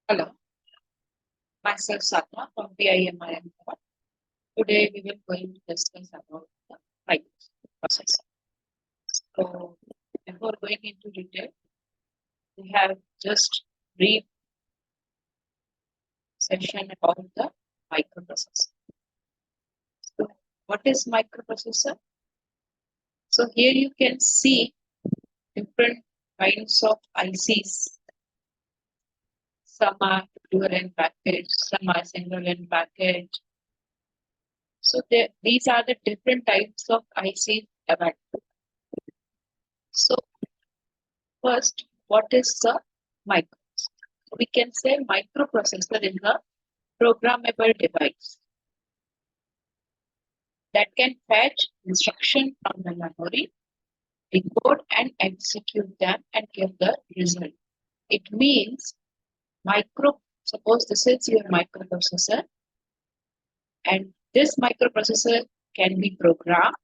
Hello, myself Satma from MPA. Today we will going to discuss about the microprocessor. So before going into detail, we have just brief session about the microprocessor. So what is microprocessor? So here you can see different kinds of ICs. Some are dual end package, some are single end package. So these are the different types of ICs available. So first, what is the microprocessor? We can say microprocessor is a programmable device that can fetch instruction from the memory, decode and execute them and give the result. It means suppose this is your microprocessor and this microprocessor can be programmed.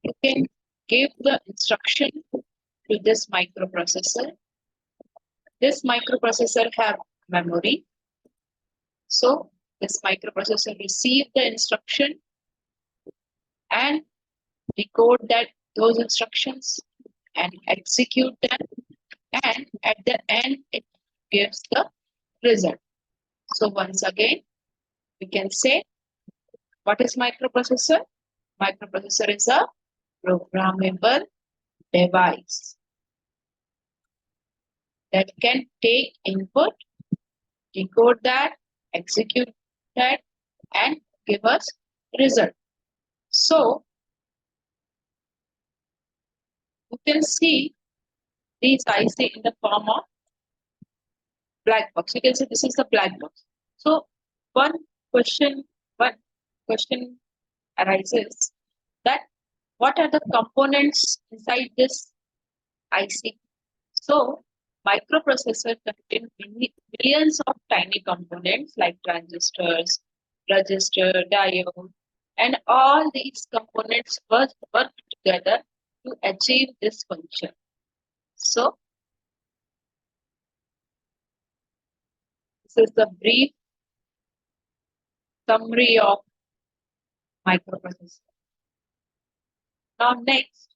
You can give the instruction to this microprocessor. This microprocessor have memory. So this microprocessor receive the instruction and decode those instructions and execute them, and at the end it gives the result. So once again we can say, what is microprocessor? Microprocessor is a programmable device that can take input, decode that, execute that and give us result. So you can see these IC in the form of black box. You can say this is the black box. So one question arises that what are the components inside this IC? So microprocessor contain millions of tiny components like transistors, resistor, diode, and all these components work together to achieve this function. So this is the brief summary of microprocessor. Now next,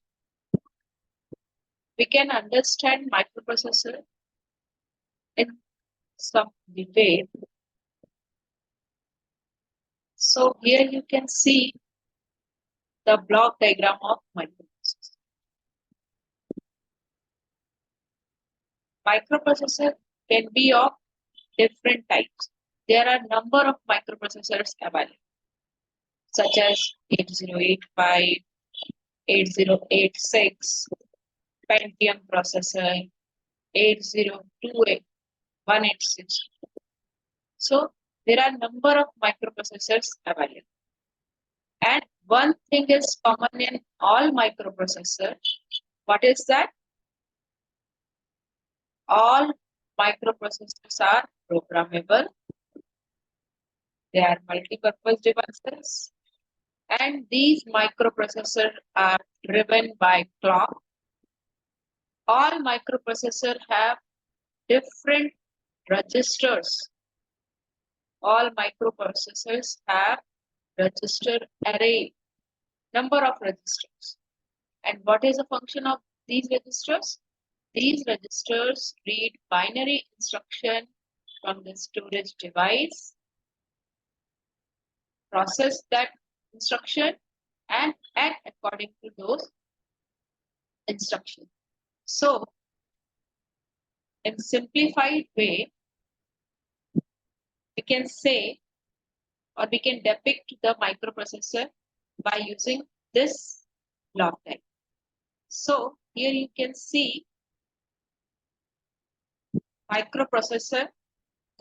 we can understand microprocessor in some detail. So here you can see the block diagram of microprocessor. Microprocessor can be of different types. There are number of microprocessors available, such as 8085, 8086, Pentium processor, 8028, 186. So there are number of microprocessors available. And one thing is common in all microprocessors. What is that? All microprocessors are programmable. They are multi-purpose devices. And these microprocessors are driven by clock. All microprocessors have different registers. All microprocessors have register array, number of registers. And what is the function of these registers? These registers read binary instruction from the storage device, process that instruction, and act according to those instructions. So, in simplified way, we can say or we can depict the microprocessor by using this block diagram. So here you can see microprocessor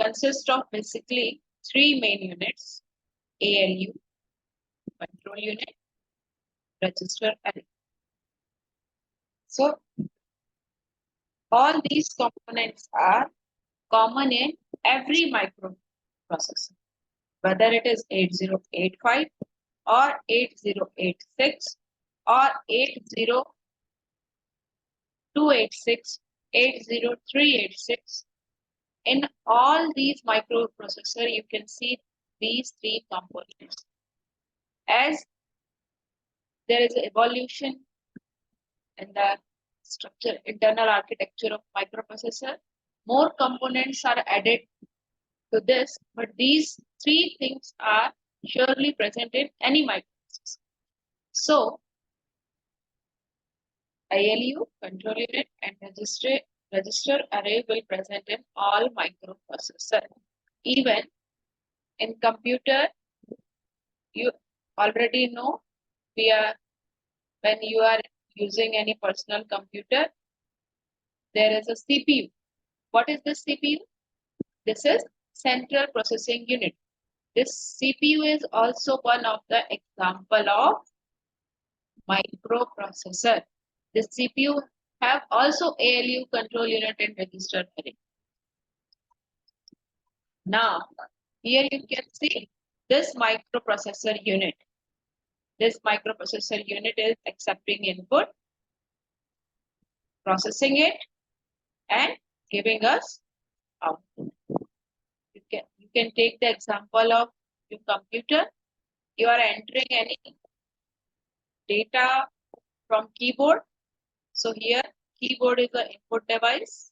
consists of basically three main units: ALU, control unit, register array. So all these components are common in every microprocessor, whether it is 8085 or 8086 or 80286, 80386, In all these microprocessor, you can see these three components. As there is evolution in the structure, internal architecture of microprocessor, more components are added to this, but these three things are surely present in any microprocessor. So, ILU, control unit, and register array will present in all microprocessor. Even in computer, you already know when you are using any personal computer, there is a CPU. What is this CPU? This is central processing unit. This CPU is also one of the example of microprocessor. This CPU have also ALU, control unit, and register array. Now, here you can see this microprocessor unit. This microprocessor unit is accepting input, processing it, and giving us output. You can take the example of your computer. You are entering any data from keyboard. So here keyboard is the input device.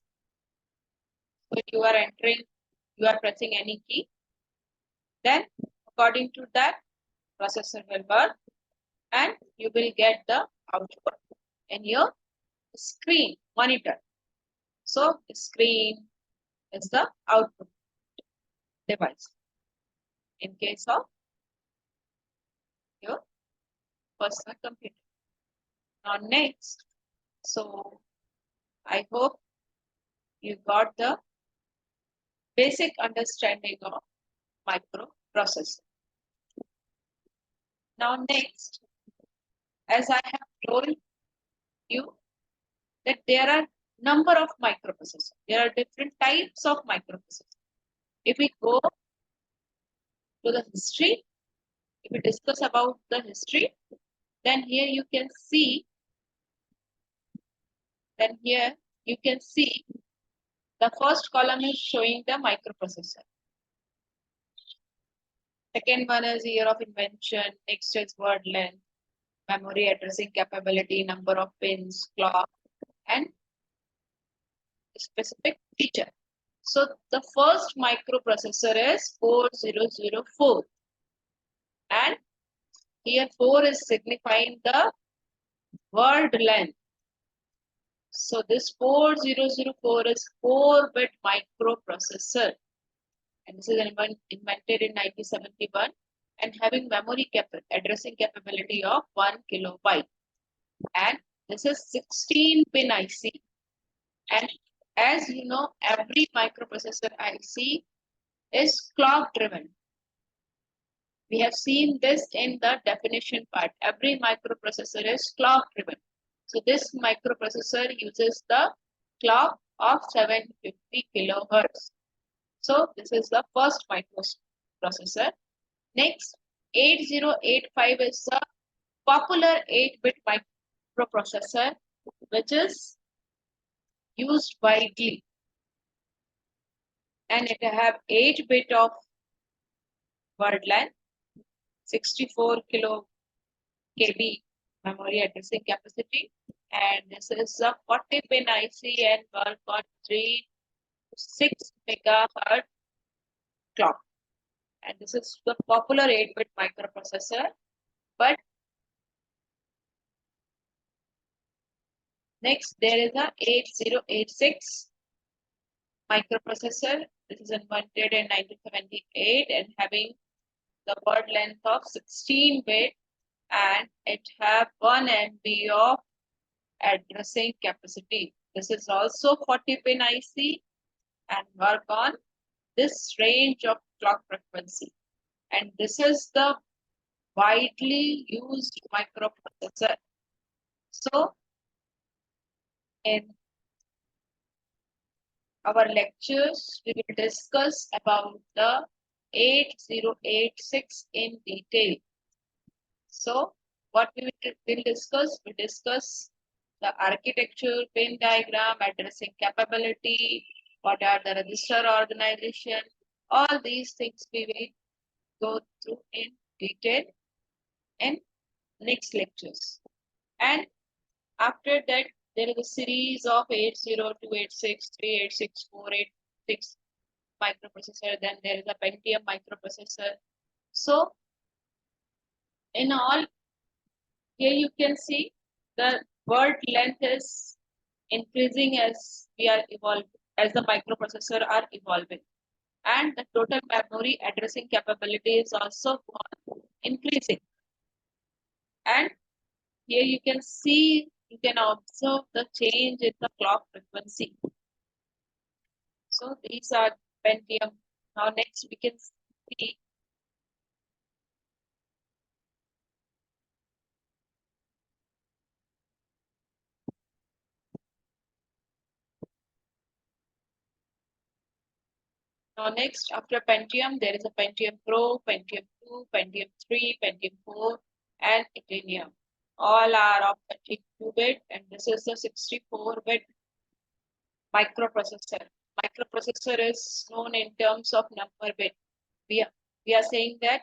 So you are pressing any key. Then according to that, processor will work and you will get the output in your screen monitor. So screen is the output device in case of your personal computer. Now next, so I hope you got the basic understanding of microprocessor. Now next, as I have told you that there are number of microprocessors. There are different types of microprocessors. If we go to the history, if we discuss about the history, then here you can see, the first column is showing the microprocessor. Second one is year of invention, next is word length, memory addressing capability, number of pins, clock, and specific feature. So the first microprocessor is 4004. And here 4 is signifying the word length. So this 4004 is 4-bit microprocessor. And this is invented in 1971 and having memory addressing capability of 1 kilobyte. And this is 16-pin IC. And as you know, every microprocessor IC is clock driven. We have seen this in the definition part. Every microprocessor is clock driven. So this microprocessor uses the clock of 750 kilohertz. So this is the first microprocessor. Next, 8085 is the popular 8-bit microprocessor, which is used widely. And it have 8-bit of word length, 64 KB memory addressing capacity, and this is a 40-pin IC and work on 3 to 6 megahertz clock. And this is the popular 8-bit microprocessor. But next, there is a 8086 microprocessor. This is invented in 1978 and having the word length of 16-bit, and it have 1 MB of addressing capacity. This is also 40-pin IC and work on this range of clock frequency. And this is the widely used microprocessor. So in our lectures, we will discuss about the 8086 in detail. So what we will discuss? We discuss the architecture, pin diagram, addressing capability, what are the register organization, all these things we will go through in detail in next lectures. And after that, there is a series of 80286, 386, 486 microprocessor. Then there is a Pentium microprocessor. So in all, here you can see the word length is increasing as we are evolving, as the microprocessor are evolving. And the total memory addressing capability is also increasing. And here you can see, you can observe the change in the clock frequency. So these are Pentium. Now next we can see now next after Pentium there is a Pentium Pro, Pentium 2, Pentium 3, Pentium 4 and Itanium. All are of 32-bit and this is the 64-bit microprocessor. Microprocessor is known in terms of number bit. We are saying that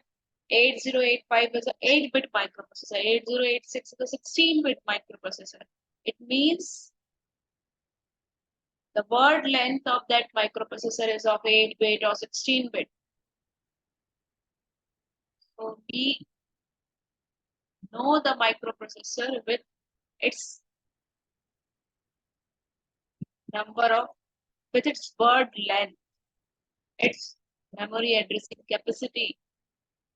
8085 is an 8-bit microprocessor, 8086 is a 16-bit microprocessor. It means the word length of that microprocessor is of 8-bit or 16-bit. So we know the microprocessor with its with its word length, its memory addressing capacity.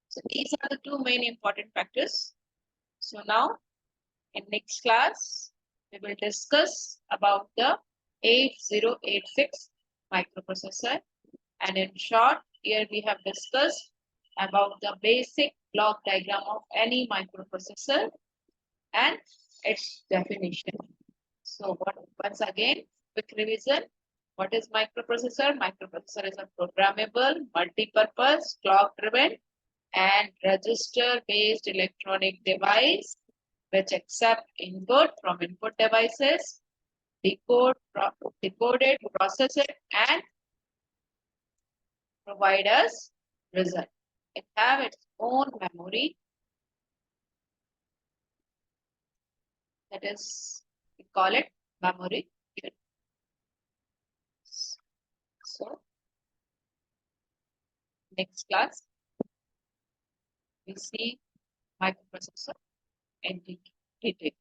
So these are the two main important factors. So now in next class, we will discuss about the 8086 microprocessor. And in short, here we have discussed about the basic block diagram of any microprocessor and its definition. So once again, quick revision. What is microprocessor? Microprocessor is a programmable, multi-purpose, clock-driven, and register-based electronic device which accept input from input devices, decode it, process it, and provide us result. It have its own memory. That is, we call it memory. So, next class, we see microprocessor in detail.